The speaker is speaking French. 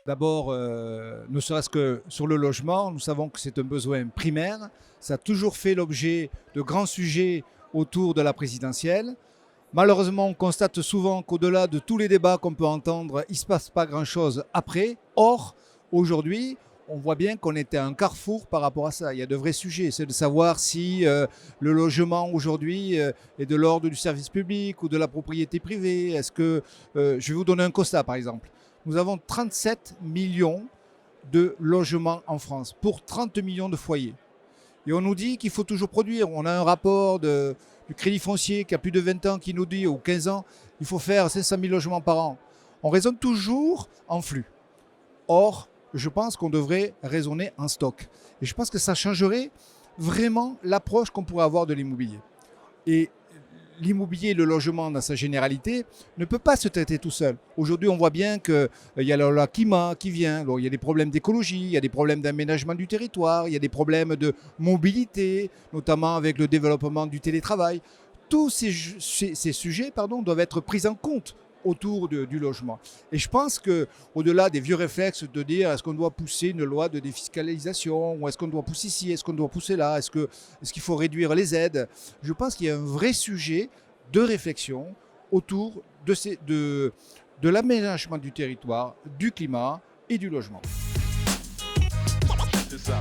D'abord, ne serait-ce que sur le logement, nous savons que c'est un besoin primaire. Ça a toujours fait l'objet de grands sujets autour de la présidentielle. Malheureusement, on constate souvent qu'au-delà de tous les débats qu'on peut entendre, il ne se passe pas grand-chose après. Or, aujourd'hui, on voit bien qu'on était à un carrefour par rapport à ça. Il y a de vrais sujets. C'est de savoir si le logement aujourd'hui est de l'ordre du service public ou de la propriété privée. Est-ce que, je vais vous donner un constat par exemple. Nous avons 37 millions de logements en France pour 30 millions de foyers. Et on nous dit qu'il faut toujours produire. On a un rapport du Crédit Foncier qui a plus de 20 ans qui nous dit, ou 15 ans, il faut faire 500 000 logements par an. On raisonne toujours en flux. Or, je pense qu'on devrait raisonner en stock. Et je pense que ça changerait vraiment l'approche qu'on pourrait avoir de l'immobilier. Et l'immobilier, le logement dans sa généralité, ne peut pas se traiter tout seul. Aujourd'hui, on voit bien qu'il y a la loi climat qui vient, alors, il y a des problèmes d'écologie, il y a des problèmes d'aménagement du territoire, il y a des problèmes de mobilité, notamment avec le développement du télétravail. Tous ces sujets doivent être pris en compte autour du logement. Et je pense qu'au-delà des vieux réflexes de dire est-ce qu'on doit pousser une loi de défiscalisation, ou est-ce qu'on doit pousser ici, est-ce qu'on doit pousser là, est-ce qu'il faut réduire les aides, je pense qu'il y a un vrai sujet de réflexion autour de l'aménagement du territoire, du climat et du logement. C'est ça.